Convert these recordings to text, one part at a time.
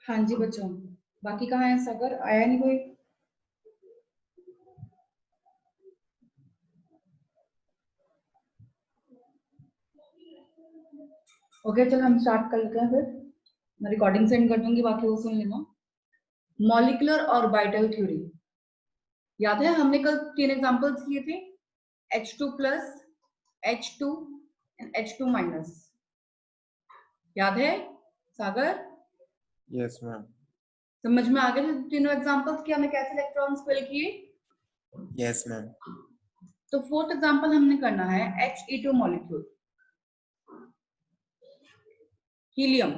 हाँ जी बच्चों, बाकी कहाँ है सागर? आया नहीं कोई? ओके चलो हम स्टार्ट कर लेते हैं फिर। मैं रिकॉर्डिंग सेंड कर दूंगी, बाकी वो सुन लेना। मॉलिक्यूलर ऑर्बिटल थ्योरी याद है? हमने कल 3 एग्जांपल्स किए थे, H2 plus, H2 and H2 minus. याद है सागर? Yes ma'am. समझ में आ गए तीनों एग्जांपल्स कि हमें कैसे इलेक्ट्रॉन्स फिल किए? Yes ma'am. तो फोर्थ एग्जांपल हमने करना है He2 molecule, helium.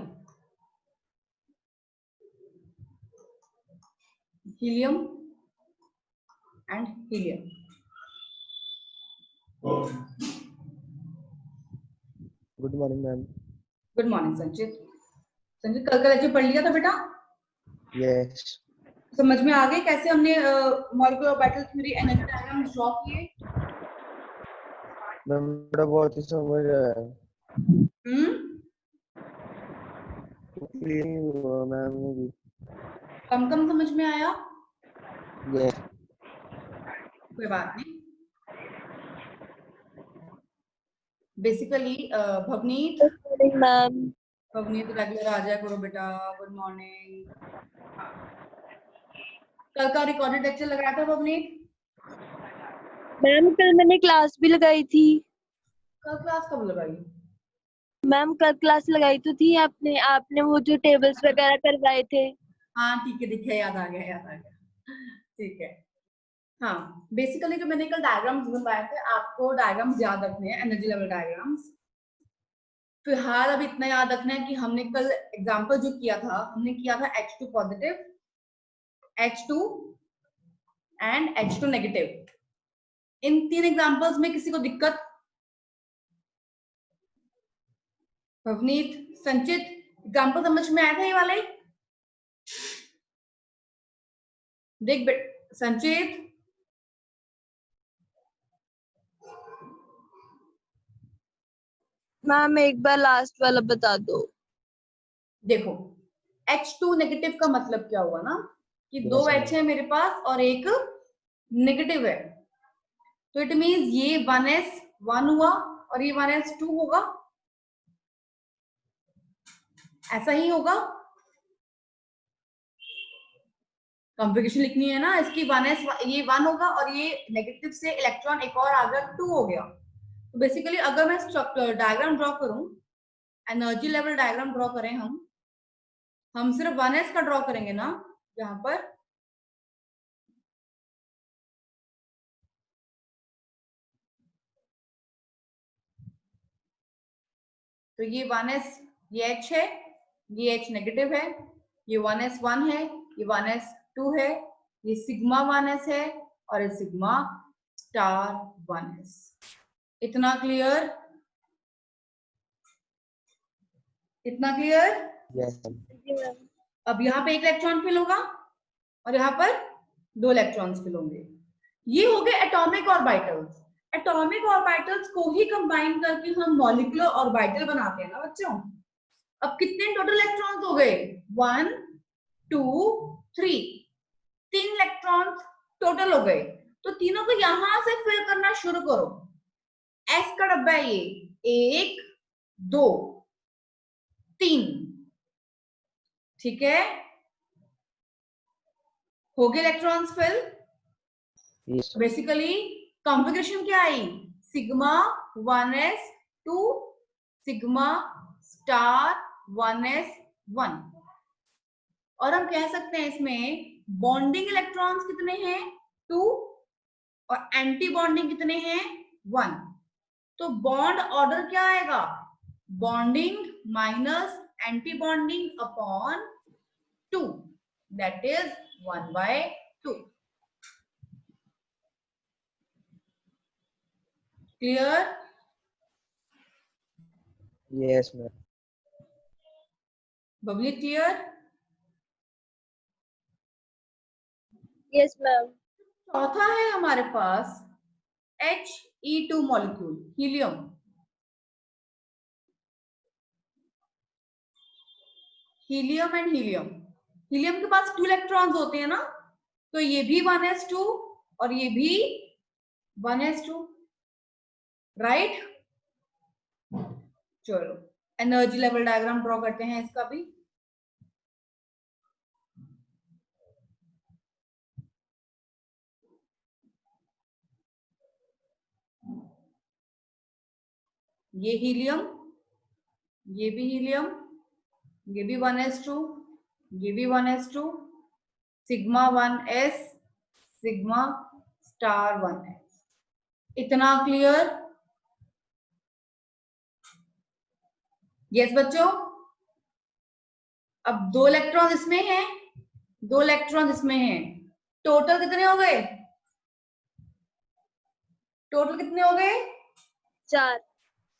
Helium and helium. Good morning ma'am. Good morning संचित। संचित कल का लेक्चर पढ़ लिया था बेटा? यस। समझ में आ गई कैसे हमने molecular orbital theory energy diagram draw किए? मैम थोड़ा बहुत ही समझ आया। मैम मुझे कम कम समझ में आया? यस। कोई बात नहीं। Basically Bhavneet ma'am Bhavneet regular आ जाया करो बेटा। Good morning. कल का रिकॉर्डेड लेक्चर लगाया था भवनीत? मैम कल मैंने क्लास भी लगाई थी। कल क्लास कब लगाई? मैम कल क्लास लगाई तो थी आपने आपने वो जो टेबल्स वगैरह करवाए थे। हाँ ठीक है, दिखे, याद आ गया, याद आ गया। ठीक है। हाँ बेसिकली जो मैंने कल डायग्राम्स बनवाए थे, आपको डायग्राम्स याद रखने हैं, एनर्जी लेवल डायग्राम्स। फिलहाल अब इतना याद रखना है कि हमने कल एग्जांपल जो किया था, हमने किया था H2 positive, H2 and H2 negative. In 3 examples में किसी को दिक्कत? भवनीत, संचित, एग्जांपल समझ में आया था ये वाले? देख संचित, मैम एक बार लास्ट वाला बता दो। देखो H2 नेगेटिव का मतलब क्या हुआ ना कि Yes, 2 ma'am. H है मेरे पास और एक नेगेटिव है, तो इट मींस ये 1s1 हुआ और ये 1s2 होगा। ऐसा ही होगा। कॉन्फ़िगरेशन लिखनी है ना इसकी, 1s ये 1 होगा और ये नेगेटिव से इलेक्ट्रॉन एक और आ गया 2 हो गया। तो बेसिकली अगर मैं स्ट्रक्चर डायग्राम ड्रॉ करूं, एनर्जी लेवल डायग्राम ड्रॉ करें, हम सिर्फ 1s का ड्रॉ करेंगे ना यहाँ पर, तो ये 1s ये H है, ये H नेगेटिव है, ये 1s 1 है, ये 1s 2 है, ये सिग्मा 1s है और ये सिग्मा स्टार 1s। इतना क्लियर? इतना क्लियर? yes, जी मैम। अब यहाँ पे एक इलेक्ट्रॉन फिल होगा और यहाँ पर 2 इलेक्ट्रॉन्स फिल होंगे। ये हो गए एटॉमिक ऑर्बिटल्स। एटॉमिक ऑर्बिटल्स को ही कंबाइन करके हम मॉलिक्यूलर ऑर्बिटल बनाते हैं ना बच्चों। अब कितने टोटल इलेक्ट्रॉन्स हो गए? 1 2 3, 3 इलेक्ट्रॉन्स टोटल हो गए। तो तीनों को यहां से फिल करना शुरू करो। एस का डब्बा है ये, 1 2 3, ठीक है, हो गए electrons fill. yes, basically configuration क्या आई? Sigma 1s 2 sigma star 1s 1। और हम कह सकते हैं इसमें बॉन्डिंग इलेक्ट्रॉन्स कितने हैं? 2 और एंटी बॉन्डिंग कितने हैं? 1। तो बॉन्ड ऑर्डर क्या आएगा? Bonding minus anti bonding upon 2, that is 1/2। Clear? yes, ma'am. Babli clear? Yes ma'am. चौथा है हमारे पास He2 molecule, helium. Helium and helium, helium के पास 2 इलेक्ट्रॉन्स होते हैं ना, तो ये भी 1s2 और ये भी 1s2, राइट? चलो एनर्जी लेवल डायग्राम ड्रॉ करते हैं इसका भी। ये हीलियम, ये भी हीलियम, ये भी 1s2, ये भी 1s2, sigma 1s sigma star 1s। इतना क्लियर? यस बच्चों। अब 2 इलेक्ट्रॉन इसमें हैं, 2 इलेक्ट्रॉन इसमें हैं, टोटल कितने हो गए? टोटल कितने हो गए? 4।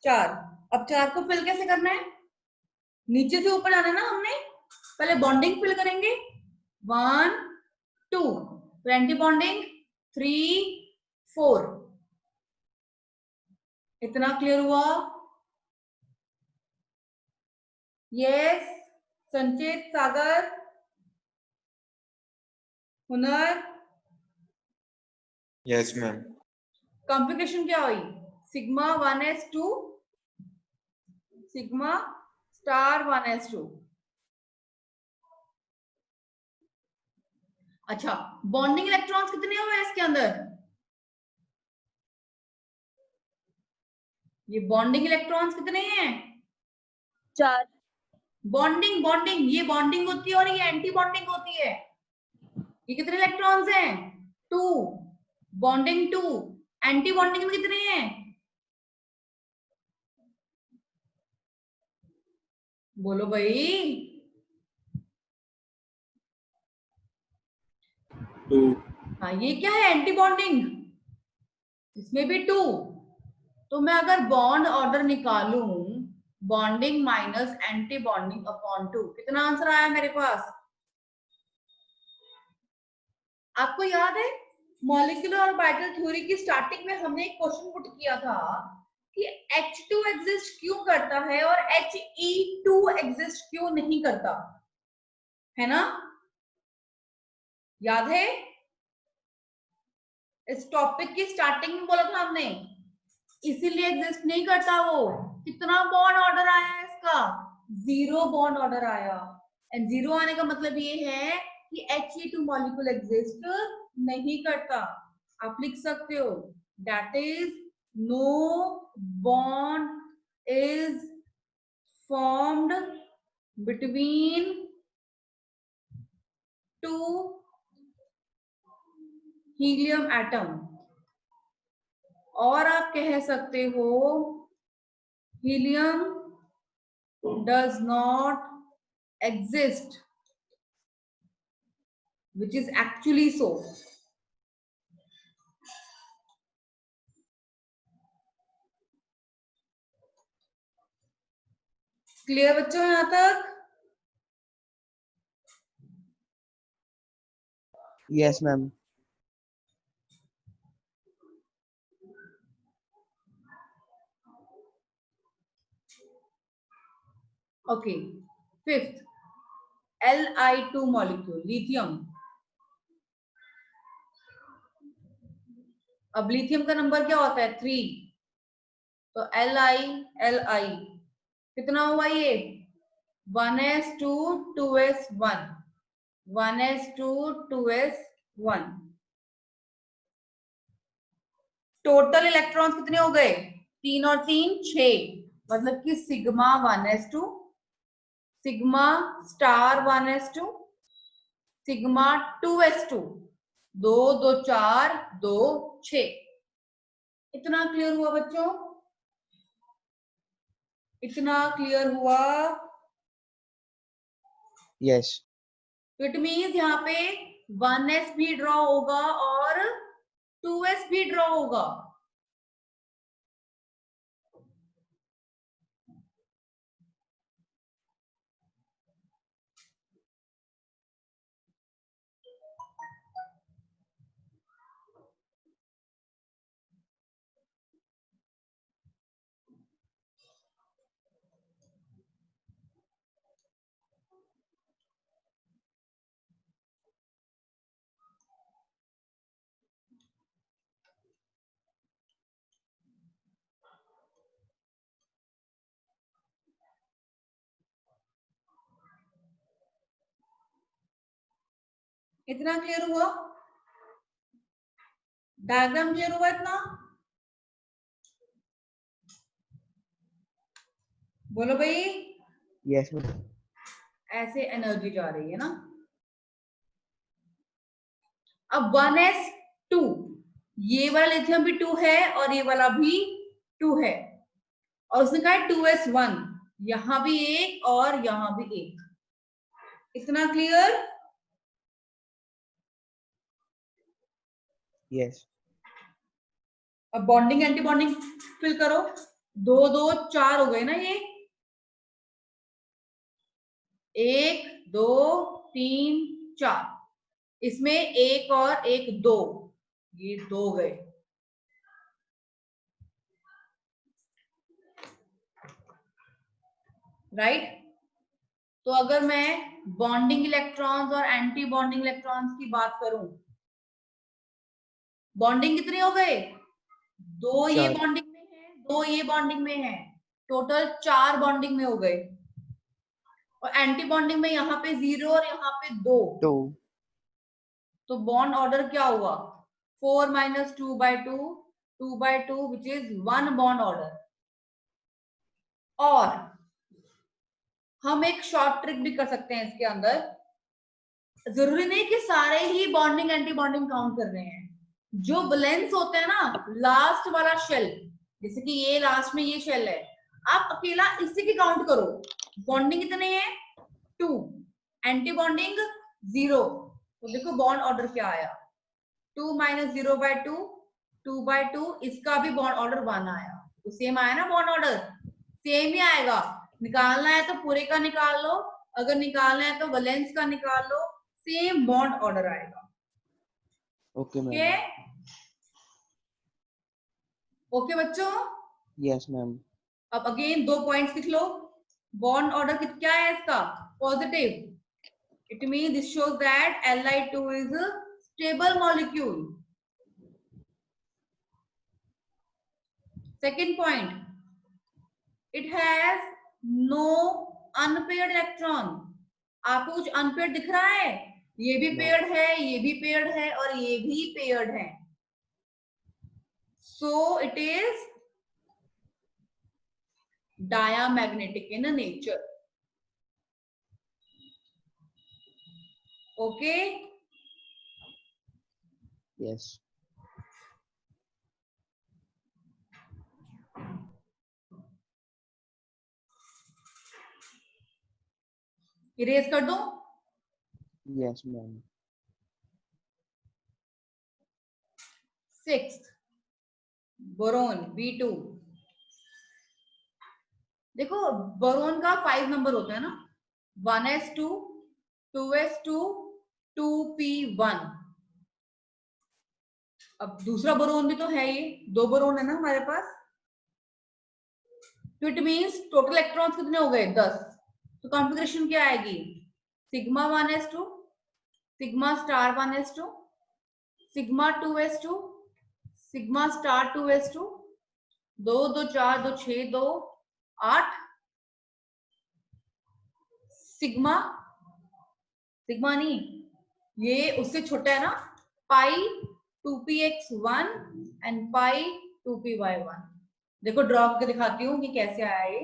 4। अब 4 को फिल कैसे करना है? नीचे से ऊपर आना है ना हमने। पहले बॉन्डिंग फिल करेंगे, 1 2, तो एंटी बॉन्डिंग 3 4। इतना क्लियर हुआ? यस। संचित, सागर, हुनर, यस मैम। कॉन्फ़िगरेशन क्या हुई? Sigma 1s2 sigma star 1s2। अच्छा, बॉन्डिंग इलेक्ट्रॉन्स कितने हुए इसके अंदर? ये बॉन्डिंग इलेक्ट्रॉन्स कितने हैं? 4। बॉन्डिंग बॉन्डिंग ये बॉन्डिंग होती है और ये एंटी बॉन्डिंग होती है। ये कितने इलेक्ट्रॉन्स हैं? 2। बॉन्डिंग 2, एंटी बॉन्डिंग में कितने हैं? बोलो भाई। 2। हाँ, ये क्या है? एंटी बॉन्डिंग, इसमें भी 2। तो मैं अगर बॉन्ड ऑर्डर निकालूं, bonding minus anti bonding upon 2, कितना आंसर आया मेरे पास? आपको याद है मॉलिक्यूलर ऑर्बिटल थ्योरी की स्टार्टिंग में हमने एक क्वेश्चन पुट किया था कि H2 एग्जिस्ट क्यों करता है और He2 एग्जिस्ट क्यों नहीं करता, है ना? याद है? इस टॉपिक की स्टार्टिंग में बोला था हमने, इसीलिए एग्जिस्ट नहीं करता वो। कितना बॉन्ड ऑर्डर आया है इसका? 0 बॉन्ड ऑर्डर आया। एंड 0 आने का मतलब ये है कि He2 मॉलिक्यूल एग्जिस्ट नहीं करता। आप लिख सकते हो that is no bond is formed between two helium atom। और आप कह सकते हो helium does not exist, which is actually so। Clear बच्चों यहां तक? Yes, ma'am. Okay, fifth Li2 molecule lithium. अब लिथियम का नंबर क्या होता है? 3। तो Li कितना हुआ ये? 1s2 2s1 1s2 2s1। Total electrons कितने हो गए? 3 और 3 6। मतलब कि sigma 1s2 sigma star 1s2 sigma 2s2 2 2 4 2 6। इतना क्लियर हुआ बच्चों? इतना क्लियर हुआ? Yes. तो इट मीन्स यहाँ पे 1s भी ड्रॉ होगा और 2s भी ड्रॉ होगा। इतना क्लियर हुआ? डायग्राम क्लियर हुआ इतना? बोलो भाई। Yes, ma'am. ऐसे एनर्जी जा रही है ना। अब 1s2 ये वाला लिथियम भी 2 है और ये वाला भी 2 है और उसने कहा 2s1 यहां भी एक और यहां भी एक। इतना क्लियर? Yes. अब बॉन्डिंग एंटी बॉन्डिंग फिल करो। 2 2 4 हो गए ना ये। 1 2 3 4 इसमें एक और एक 2 ये 2 गए। राइट? तो अगर मैं बॉन्डिंग इलेक्ट्रॉन्स और एंटी बॉन्डिंग इलेक्ट्रॉन्स की बात करूं, बॉन्डिंग कितने हो गए? 2 ये चार। बॉन्डिंग में है 2 ये बॉन्डिंग में है, टोटल 4 बॉन्डिंग में हो गए। और एंटी बॉन्डिंग में यहाँ पे 0 और यहाँ पे 2। 2. तो बॉन्ड ऑर्डर क्या हुआ? 4 - 2/2 2/2 विच इज 1 बॉन्ड ऑर्डर। और हम एक शॉर्ट ट्रिक भी कर सकते हैं इसके अंदर। जरूरी नहीं कि सारे ही बॉन्डिंग एंटी बॉन्डिंग काउंट कर रहे हैं। जो वैलेंस होते हैं ना, लास्ट वाला शेल, जैसे कि ये लास्ट में ये शेल है, आप अकेला इसी की काउंट करो। बॉन्डिंग कितने हैं? 2, एंटी बॉन्डिंग 0। तो देखो बॉन्ड ऑर्डर क्या आया? 2 - 0/2 2/2। इसका भी बॉन्ड ऑर्डर 1 आया। तो सेम आया ना बॉन्ड ऑर्डर? सेम ही आएगा। निकालना है तो पूरे का निकाल लो, अगर निकालना है तो वैलेंस का निकाल लो, सेम बॉन्ड ऑर्डर आएगा। Okay, ma'am. ओके? ओके बच्चों? Yes, ma'am. अब अगेन 2 पॉइंट्स लिख लो। बॉन्ड ऑर्डर क्या है इसका? Positive. It mean this shows that Li2 is stable molecule. Second point, it has no unpaired electron. आपको कुछ अनपेयर्ड दिख रहा है? ये भी No. पेयर्ड है, ये भी पेयर्ड है और ये भी पेयर्ड है. So it is diamagnetic in nature. Okay. Yes. Erase कर दो. Yes, ma'am. 6th boron B2. देखो बोरोन का 5 नंबर होता है ना, 1s2 2s2 2p1. अब दूसरा बोरोन भी तो है, ये 2 बोरोन है ना हमारे पास. तो इट मींस टोटल इलेक्ट्रॉन्स कितने हो गए? 10. तो कॉन्फ़िगरेशन क्या आएगी? Sigma 1s2 sigma star 1s2 sigma 2s2 sigma star 2s2 2 2 4 2 6 2 8 sigma sigma नहीं, ये उससे छोटा है ना, पाई 2px1 एंड पाई 2py1. देखो ड्रॉ करके दिखाती हूँ कि कैसे आया ये.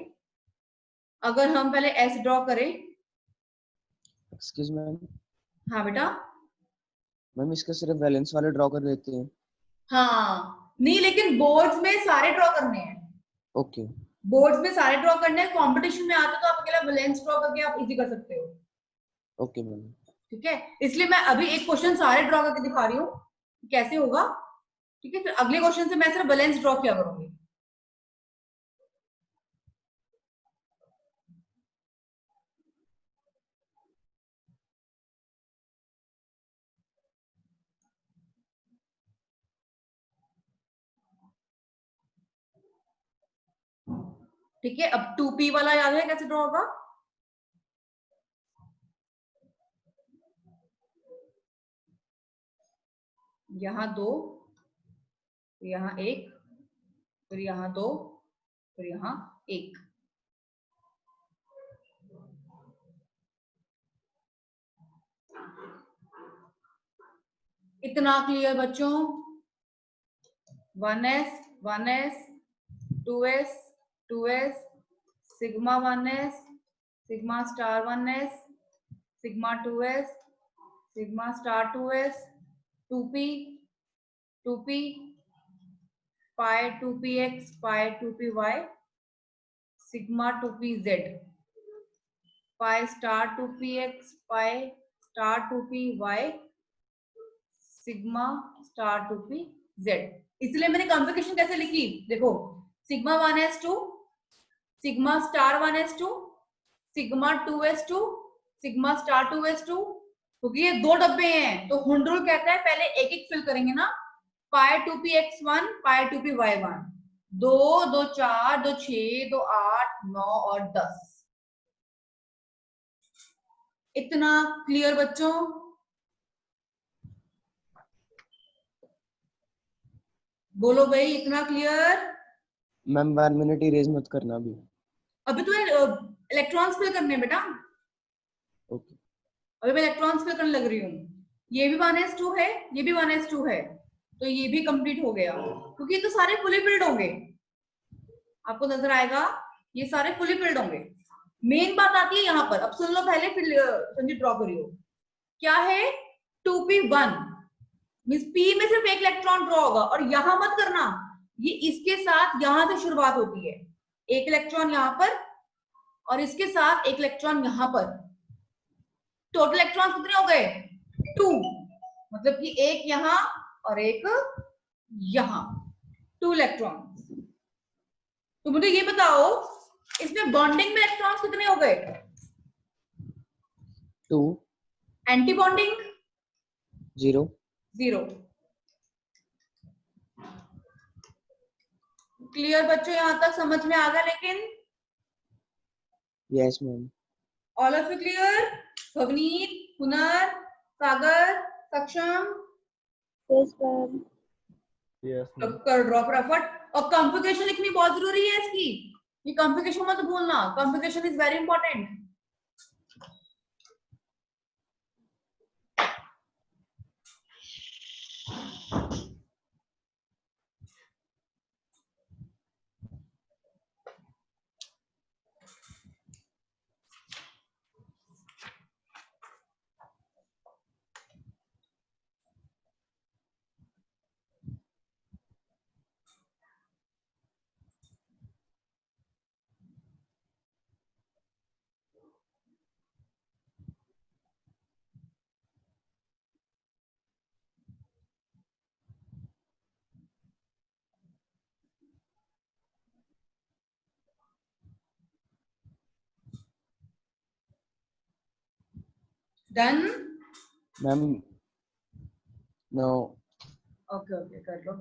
अगर हम पहले s ड्रॉ करें. Excuse me, ma'am. हाँ बेटा. मैम इसका सिर्फ बैलेंस वाले ड्रॉ कर देते हैं. हाँ नहीं, लेकिन बोर्ड्स में सारे ड्रॉ करने हैं. ओके. बोर्ड्स में सारे ड्रॉ करने हैं. कंपटीशन में आते तो आप अकेला बैलेंस ड्रॉ करके आप इजी कर सकते हो. Okay ma'am. ठीक है, इसलिए मैं अभी एक क्वेश्चन सारे ड्रॉ करके दिखा रही हूँ कैसे होगा. ठीक है, फिर अगले क्वेश्चन से मैं सिर्फ बैलेंस ड्रॉ किया करूंगी. ठीक है, अब 2p वाला याद है कैसे ड्रॉ होगा? यहाँ 2, फिर यहाँ 1, फिर यहाँ 2, फिर यहाँ 1. इतना क्लियर बच्चों? 1s 1s 2s 2s sigma 1s sigma star 1s sigma 2s sigma star 2s 2p 2p पाई 2px pi 2py sigma 2pz पाई star 2px pi star 2py sigma star 2pz. इसलिए मैंने कॉन्फ़िगरेशन कैसे लिखी? देखो sigma 1s2 sigma star 1s2 sigma 2s2 sigma star 2s2. क्योंकि ये 2 डब्बे हैं तो हुंड रूल कहता है पहले एक एक फिल करेंगे ना. पाई 2px1 पाई 2py1 2 2 4 2 6 2 8 9 और 10. इतना क्लियर बच्चों? बोलो भाई, इतना क्लियर? मैम 1 मिनट इरेज मत करना अभी. अभी तो इलेक्ट्रॉन्स फिल करने हैं बेटा. ओके. अभी मैं इलेक्ट्रॉन्स फिल करने लग रही हूँ. ये भी 1s2 है, ये भी 1s2 है, तो ये भी कंप्लीट हो गया क्योंकि ये तो सारे फुली फिल्ड होंगे. आपको नजर आएगा ये सारे फुली फिल्ड होंगे. मेन बात आती है यहाँ पर. अब सुन लो पहले फिर संजीव ड्रॉ करियो. क्या है? 2p1 मींस p में सिर्फ एक इलेक्ट्रॉन ड्रॉ होगा और यहां मत करना, ये इसके साथ यहां से शुरुआत होती है. एक इलेक्ट्रॉन यहां पर और इसके साथ एक इलेक्ट्रॉन यहां पर. टोटल इलेक्ट्रॉन कितने हो गए? 2. मतलब कि एक यहां और एक यहां. 2 इलेक्ट्रॉन. तो मुझे ये बताओ इसमें बॉन्डिंग में इलेक्ट्रॉन्स कितने हो गए? 2. Anti bonding 0. 0. क्लियर बच्चों? यहां तक समझ में आ गया? लेकिन yes ma'am. All of you clear? Bhavneet, हुनर, सागर, सक्षम? Yes ma'am. Yes, ma'am. कर ड्रॉ फटाफट. और कॉन्फ़िगरेशन लिखनी बहुत जरूरी है इसकी. ये कॉन्फ़िगरेशन मत भूलना. Configuration is very important. Done? Ma'am no. Okay okay कर लो।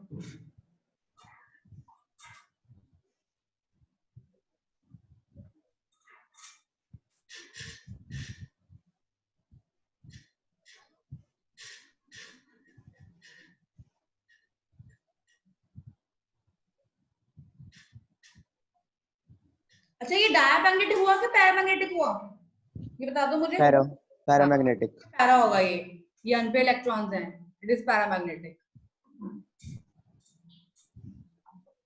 अच्छा ये डायमैग्नेटिक हुआ कि पैरामैग्नेटिक हुआ, ये बता दो मुझे। पैरामैग्नेटिक। पैरा होगा ये अनपेड इलेक्ट्रॉन्स हैं, it is paramagnetic.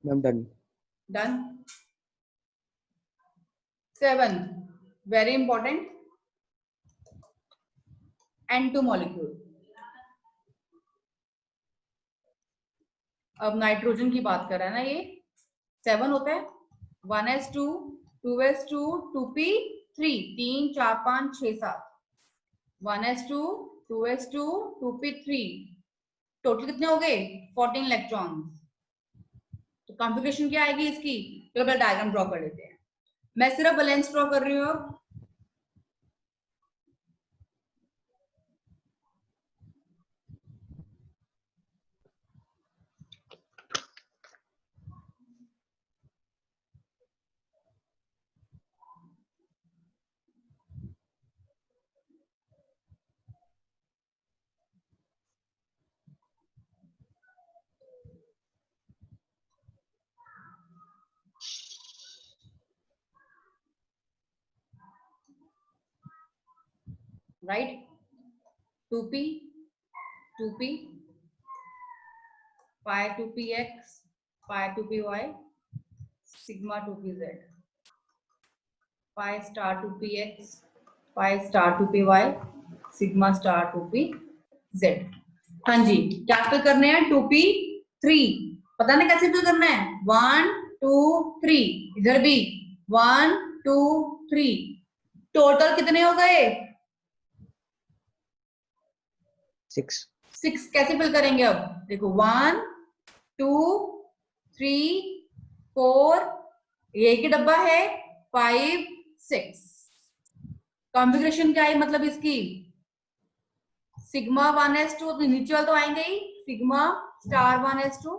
Ma'am done. Done. 7 very important, N2 molecule. अब नाइट्रोजन की बात कर रहा है ना, ये 7 होता है, 1s2 2s2 2p3 3 4 5 6 7, 1s2 2s2 2p3, total कितने हो गए 14 इलेक्ट्रॉन्स। तो कॉन्फ़िगरेशन क्या आएगी इसकी, चलो पहले डायग्राम ड्रॉ कर लेते हैं। मैं सिर्फ वैलेंस ड्रॉ कर रही हूँ अब। Right, 2p 2p pi 2px pi 2py sigma 2pz pi star 2px pi star 2py sigma star 2pz। हाँ जी, क्या फिल करने हैं 2p3, पता नहीं कैसे फिल करना है, 1 2 3, इधर भी 1 2 3, टोटल कितने हो गए 6 कैसे फिल करेंगे अब देखो 1 2 3 4, ये एक ही डब्बा है, 5 6। कॉन्फ़िगरेशन क्या है मतलब इसकी, सिग्मा 1s2 नीचे वाले तो आएंगे ही, sigma star 1s2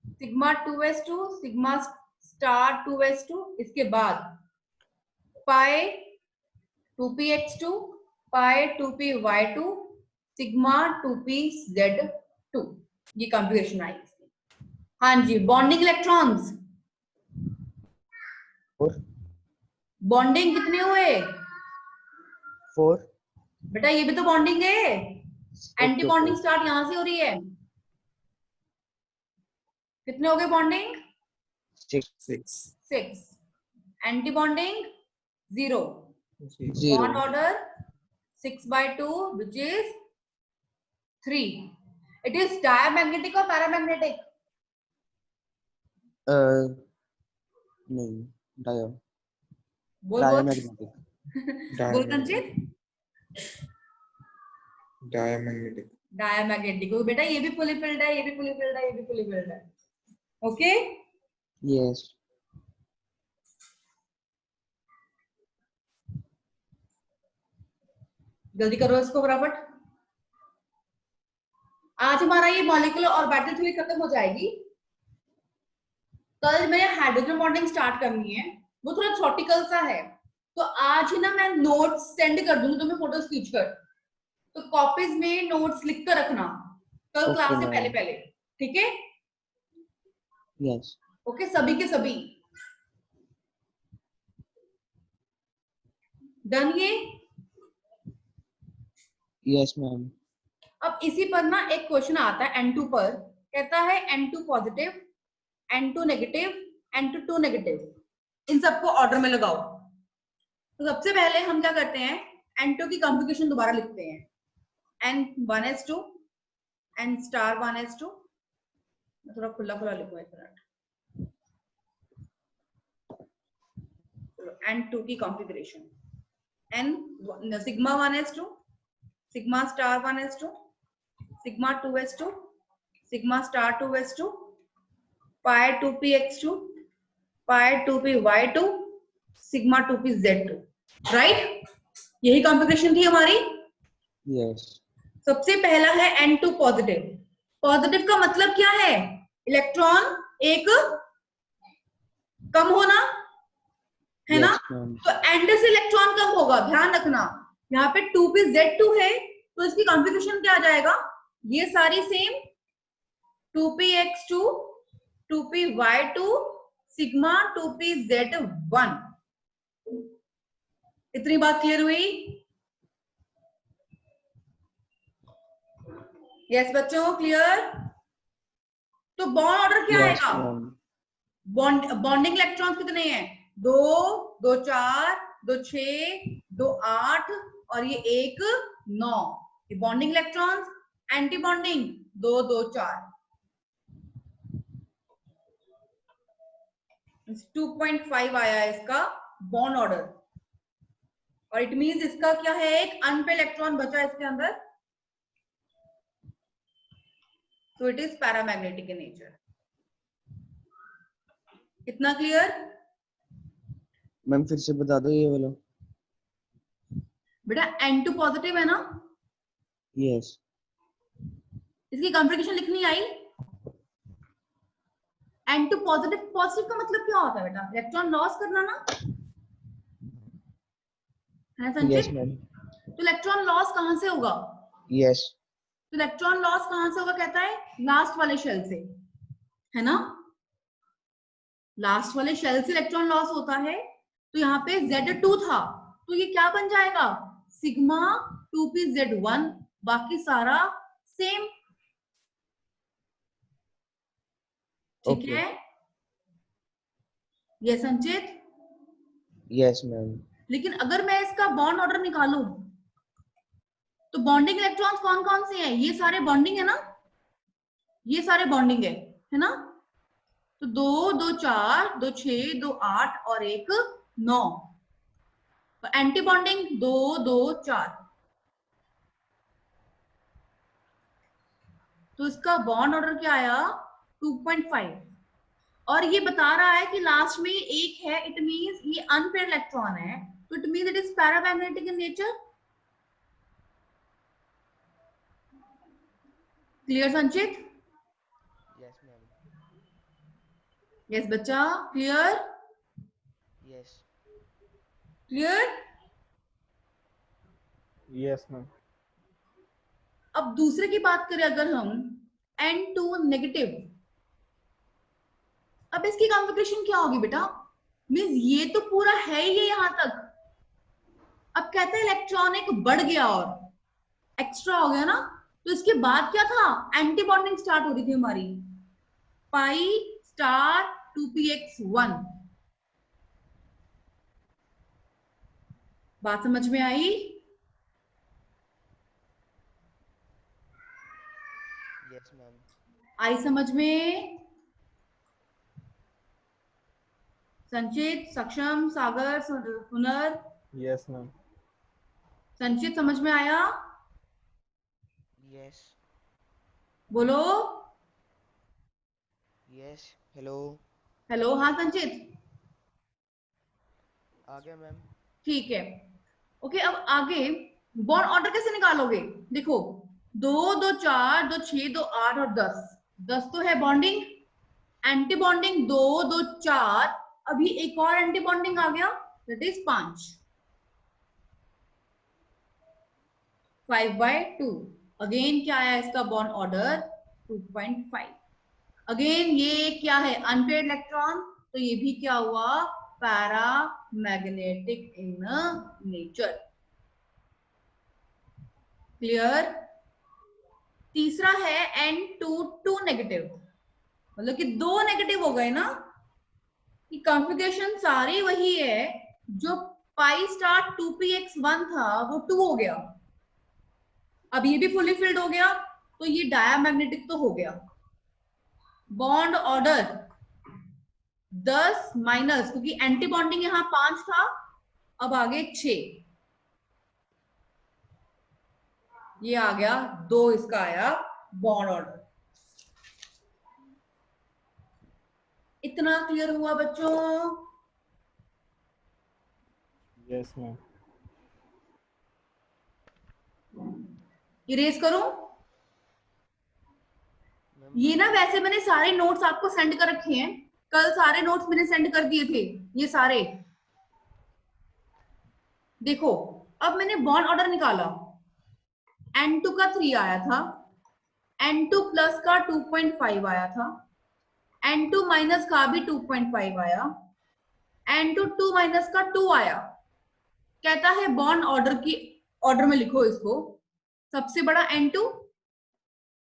sigma 2s2 sigma star 2s2, इसके बाद पाई 2px2 पाई 2py2 सिग्मा 2pz2, ये कॉन्फ़िगरेशन आई इसकी। हाँ जी, बॉन्डिंग इलेक्ट्रॉन्स, बॉन्डिंग कितने हुए 4। बेटा, ये भी तो बॉन्डिंग है, एंटी बॉन्डिंग स्टार्ट यहां से हो रही है, कितने हो गए bonding 6, anti bonding 0, bond order 6/2 which is 3, it is diamagnetic or paramagnetic, नहीं डायो बोल डायमैग्नेटिक। बोल कंचित, डायमैग्नेटिक। डायमैग्नेटिक बेटा, ये भी फुली फिल्ड है, ये भी फुली फिल्ड है, ये भी फुली फिल्ड है, ओके यस। जल्दी करो इसको फटाफट। आज हमारा ये मॉलिक्यूलर और बैटरी थ्योरी खत्म हो जाएगी, कल मैं हाइड्रोजन बॉन्डिंग स्टार्ट करनी है, वो थोड़ा थ्योरेटिकल सा है, तो आज ही ना मैं नोट्स सेंड कर दूंगी तुम्हें फोटोज खींचकर, तो कॉपीज में नोट्स लिख कर रखना कल क्लास से पहले पहले, ठीक है यस। ओके, सभी के सभी डन ये। Yes ma'am. अब इसी पर ना एक क्वेश्चन आता है N2 पर, कहता है N2 positive N2 negative N2 negative, इन सबको ऑर्डर में लगाओ। तो सबसे पहले हम क्या करते हैं, N2 की कॉन्फ़िगरेशन दोबारा लिखते हैं, N1s2 N स्टार 1s2, थोड़ा खुला खुला लिखो एक मिनट, N2 की configuration N sigma 1s2 sigma star 1s2 sigma 2s2 sigma star 2s2 पाई 2px2 पाई 2py2 सिग्मा 2pz2, राइट, यही कॉन्फ़िगरेशन थी हमारी। Yes. सबसे पहला है N2 पॉजिटिव। पॉजिटिव का मतलब क्या है? इलेक्ट्रॉन एक कम होना, है ना? Yes, ma'am. तो एंड से इलेक्ट्रॉन कम होगा, ध्यान रखना। यहाँ पे 2pZ2 है तो इसकी कॉन्फ़िगरेशन क्या आ जाएगा? ये सारी same 2px2 2py2 sigma 2pZ1। इतनी बात क्लियर हुई? यस बच्चों, क्लियर? तो बॉन्ड ऑर्डर क्या Yes, आएगा? ma'am. बॉन्डिंग इलेक्ट्रॉन्स कितने हैं? 2 2 4 2 6 2 8 और ये 1 9। ये बॉन्डिंग इलेक्ट्रॉन्स। Anti bonding 2 2 4। 2.5 आया है इसका बॉन्ड ऑर्डर। और इट मींस इसका क्या है? एक अनपेड इलेक्ट्रॉन बचा है इसके अंदर, तो it is paramagnetic in nature. इतना क्लियर? मैम फिर से बता दो ये वाला। बेटा N2 पॉजिटिव है ना, Yes. इसकी कॉन्फ़िगरेशन लिखनी आई। N2 पॉजिटिव, पॉजिटिव का मतलब क्या होता है बेटा? इलेक्ट्रॉन लॉस करना ना, है संचित? Yes, ma'am. तो इलेक्ट्रॉन लॉस कहां से होगा? Yes. तो इलेक्ट्रॉन लॉस कहां से होगा कहता है? लास्ट वाले शेल से, है ना? लास्ट वाले शेल से इलेक्ट्रॉन लॉस होता है। तो यहाँ पे Z2 था तो ये क्या बन जाएगा? Sigma 2pZ1। बाकी सारा सेम, ठीक Okay. है? ये संचित। Yes, ma'am. लेकिन अगर मैं इसका बॉन्ड ऑर्डर निकालूं तो बॉन्डिंग इलेक्ट्रॉन्स कौन कौन से हैं? ये सारे बॉन्डिंग है ना, ये सारे बॉन्डिंग है ना? तो 2 2 4 2 6 2 8 और 1 9। Anti bonding 2 2 4। तो इसका बॉन्ड ऑर्डर क्या आया? 2.5। और ये बता रहा है कि लास्ट में एक है, इट मींस ये अनपेयर्ड इलेक्ट्रॉन है, तो it means it is paramagnetic in nature. Clear संचित? Yes, ma'am. यस बच्चा, clear? Yes. Clear? Yes, ma'am. अब दूसरे की बात करें अगर हम, N2 नेगेटिव, अब इसकी कॉन्फ़िगरेशन क्या होगी बेटा? मींस ये तो पूरा है ही है यहां तक। अब कहते हैं इलेक्ट्रॉन एक बढ़ गया और एक्स्ट्रा हो गया ना, तो इसके बाद क्या था? एंटी बॉन्डिंग स्टार्ट हो रही थी हमारी, पाई स्टार 2px1। बात समझ में आई? Yes, ma'am. आई समझ में? संचित, सक्षम, सागर, हुनर? Yes, ma'am. संचित समझ में आया? Yes. बोलो। Yes. Hello. हेलो, हाँ संचित, आ गया मैम। ठीक है। ओके, अब आगे बॉन्ड ऑर्डर कैसे निकालोगे? देखो 2 2 4 2 6 2 8 और 10। 10 तो है बॉन्डिंग। एंटी बॉन्डिंग 2 2 4, अभी एक और एंटी बॉन्डिंग आ गया, दैट इज 5 5/2। अगेन क्या आया इसका बॉन्ड ऑर्डर? 2.5। अगेन ये क्या है? अनपेयर्ड इलेक्ट्रॉन, तो ये भी क्या हुआ? Paramagnetic in nature. क्लियर? तीसरा है N2 नेगेटिव, मतलब कि 2 नेगेटिव हो गए ना, कि कॉन्फ़िगरेशन सारी वही है, जो पाई स्टार 2px1 था वो 2 हो गया। अब ये भी फुली फिल्ड हो गया, तो ये डायामैग्नेटिक तो हो गया। बॉन्ड ऑर्डर 10 माइनस, क्योंकि एंटी बॉन्डिंग यहां 5 था, अब आगे 6, ये आ गया 2, इसका आया बॉन्ड ऑर्डर। इतना क्लियर हुआ बच्चों? Yes, ma'am. इरेज करूं? ये ना वैसे मैंने सारे नोट्स आपको सेंड कर रखे हैं, कल सारे नोट्स मैंने सेंड कर दिए थे ये सारे। देखो अब मैंने बॉन्ड ऑर्डर निकाला, N2 का 3 आया था, N2 प्लस का 2.5 आया था, N2 माइनस का भी 2.5 आया, N2 2 माइनस का 2 आया। कहता है बॉन्ड ऑर्डर की ऑर्डर में लिखो इसको, सबसे बड़ा N2,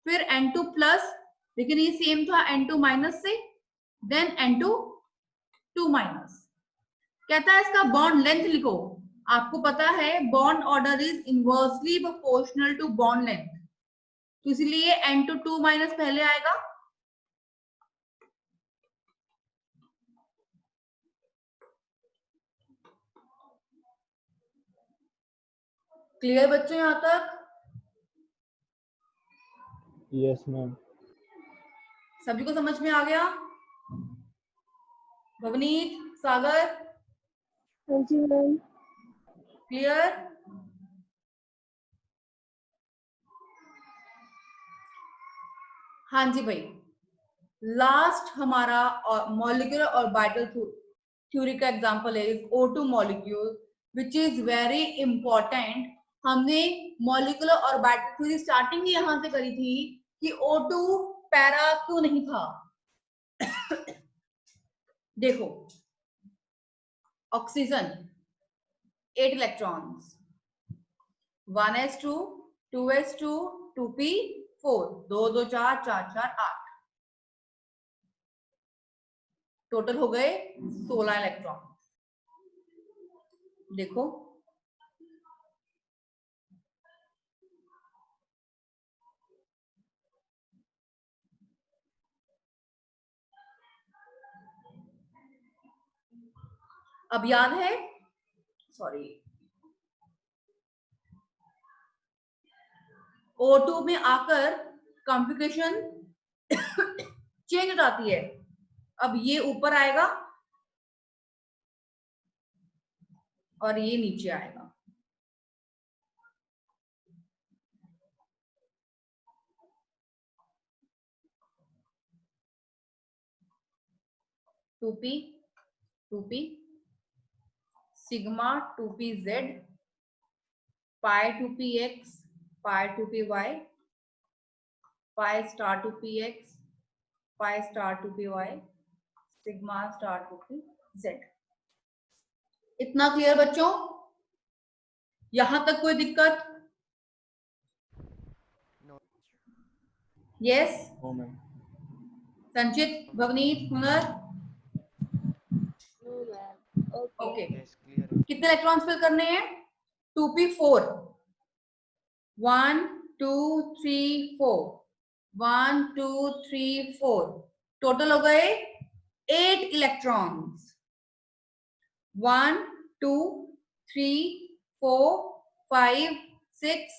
फिर N2 प्लस, लेकिन ये सेम था N2 माइनस से, देन N2 2 माइनस। कहता है इसका बॉन्ड लेंथ लिखो। आपको पता है bond order is inversely proportional to bond length, तो इसलिए N2 2 माइनस पहले आएगा। क्लियर बच्चों यहां तक? Yes ma'am. सभी को समझ में आ गया? भवनीत, सागर, हाँ जी मैम। क्लियर? हाँ जी भाई, लास्ट हमारा मॉलिक्यूलर ऑर्बिटल थ्योरी का एग्जांपल है O2 molecule, which is very important. हमने मॉलिक्यूलर ऑर्बिटल थ्योरी स्टार्टिंग ही यहां से करी थी कि O2 पैरा क्यों नहीं था। देखो oxygen 8 electrons, 1s2 2s2 2p4, 2 2 4 4 4 8, total हो गए 16 इलेक्ट्रॉन। देखो अब याद है, सॉरी, O2 में आकर कॉन्फ़िगरेशन चेंज हो जाती है। अब ये ऊपर आएगा और ये नीचे आएगा। Two P sigma 2pz, pi 2px, pi 2py, pi star 2px, pi star 2py, sigma star 2pz। इतना क्लियर बच्चों? यहां तक कोई दिक्कत? Yes? No ma'am. Sanchit, Bhavneet, Hunar? No ma'am. Okay, yes clear है। कितने इलेक्ट्रॉन्स फिल करने हैं? 2p4, 1 2 3 4, 1 2 3 4, टोटल हो गए 8 इलेक्ट्रॉन्स। 1 2 3 4 5 6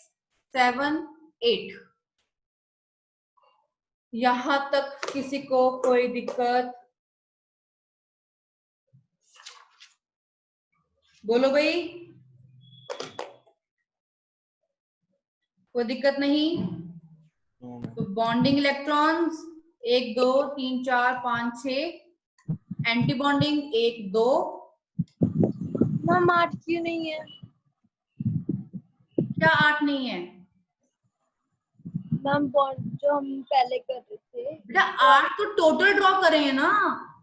7 8। यहां तक किसी को कोई दिक्कत? बोलो भाई, कोई दिक्कत नहीं? No ma'am. तो bonding electrons 1 2 3 4 5 6, anti bonding 1 2। Ma'am 8 क्यों नहीं है? क्या 8 नहीं है? मैम बॉन्ड जो हम पहले कर रहे थे। बेटा 8 तो टोटल ड्रॉ करे हैं ना।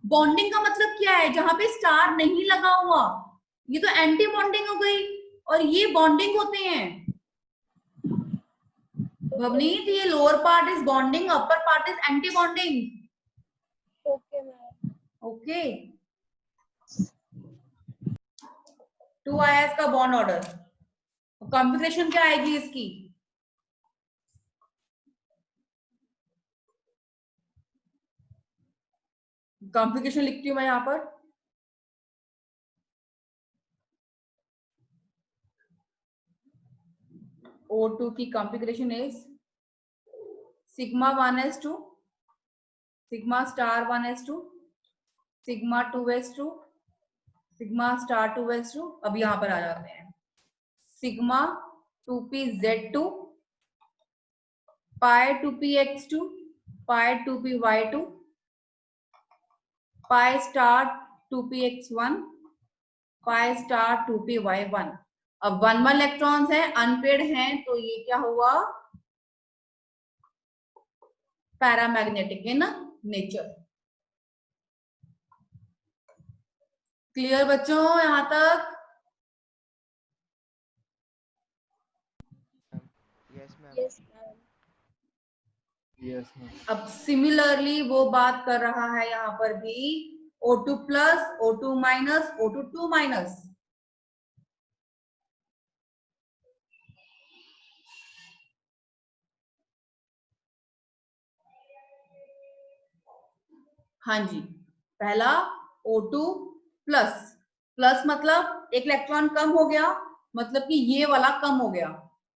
बॉन्डिंग का मतलब क्या है? जहां पे स्टार नहीं लगा हुआ, ये तो एंटी बॉन्डिंग हो गई, और ये बॉन्डिंग होते हैं। भवनीत, ये lower part is bonding, upper part is anti bonding. Okay ma'am. Okay, 2 आया इसका बॉन्ड ऑर्डर। कॉन्फ़िगरेशन क्या आएगी इसकी? कॉन्फ़िगरेशन लिखती हूं मैं यहां पर, O2 की configuration is sigma 1s2, sigma star 1s2, sigma 2s2, sigma star 2s2। अब यहां पर आ जाते हैं, सिग्मा 2pz2, पाई 2p(x2), पाई 2py2, pi star 2px1, pi star 2py1। अब 1 इलेक्ट्रॉन्स है, अनपेड हैं, तो ये क्या हुआ, पैरामैग्नेटिक इन नेचर। क्लियर बच्चों यहां तक? Yes ma'am. Yes, ma'am. Yes, ma'am. अब सिमिलरली वो बात कर रहा है यहाँ पर भी, O2 plus, O2 minus, O2 2 minus. हाँ जी, पहला O2 प्लस, प्लस मतलब एक इलेक्ट्रॉन कम हो गया, मतलब कि ये वाला कम हो गया,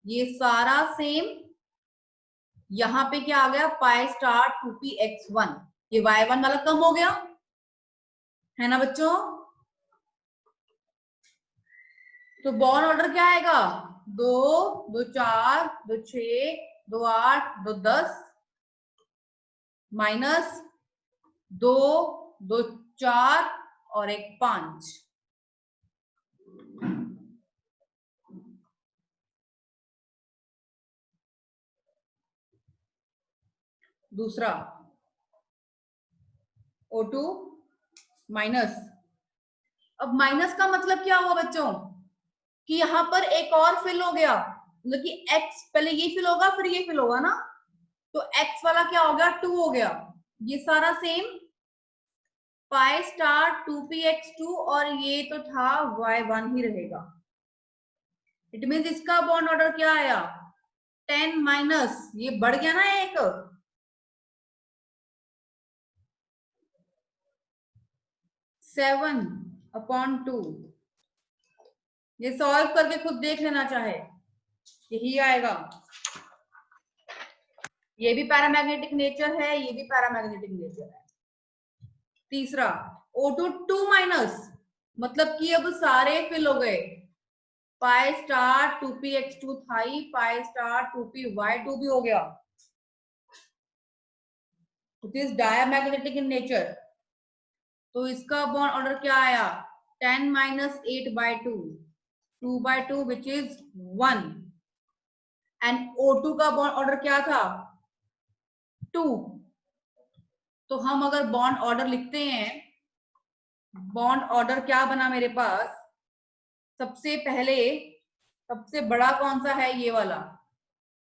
ये सारा सेम। यहाँ पे क्या आ गया, पाई स्टार 2px1, ये y1 वाला कम हो गया, है ना बच्चों? तो बॉन्ड ऑर्डर क्या आएगा, 2 2 4 2 6 2 8 2 10 माइनस 2 2 4 और 1 5। दूसरा O2 माइनस। अब माइनस का मतलब क्या हुआ बच्चों, कि यहां पर एक और फिल हो गया, मतलब कि x पहले ये फिल होगा फिर ये फिल होगा ना, तो x वाला क्या हो गया, 2 हो गया। ये सारा सेम पाई स्टार 2px2 और ये तो था y1 ही रहेगा। इट मीन्स इसका बॉन्ड ऑर्डर क्या आया, 10 माइनस, ये बढ़ गया ना एक, 7/2। ये सॉल्व करके खुद देख लेना चाहे, यही आएगा। ये भी पैरामैग्नेटिक नेचर है, ये भी पैरामैग्नेटिक नेचर है। तीसरा O2 2 माइनस, मतलब कि अब सारे फिल हो गए, पाई स्टार 2px2 था ही, पाई स्टार 2py2 भी हो गया। It is diamagnetic in nature. तो इसका बॉन्ड ऑर्डर क्या आया, 10 minus 8/2, 2/2 which is 1। And O2 का बॉन्ड ऑर्डर क्या था, 2। तो हम अगर बॉन्ड ऑर्डर लिखते हैं, बॉन्ड ऑर्डर क्या बना मेरे पास, सबसे पहले सबसे बड़ा कौन सा है, ये वाला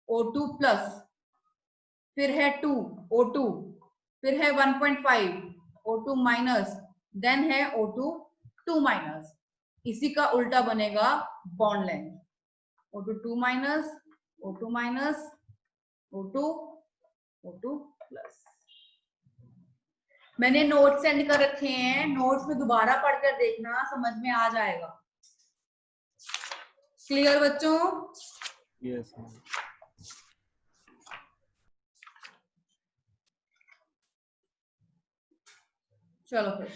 O2 प्लस, फिर है 2 O2, फिर है 1.5 O2 माइनस, देन है O2 2 माइनस। इसी का उल्टा बनेगा bond length, O2 2 minus, O2 minus, O2 O2 plus. मैंने नोट सेंड कर रखे हैं, नोट्स में दोबारा पढ़कर देखना, समझ में आ जाएगा। क्लियर बच्चों? Yes, ma'am. चलो फिर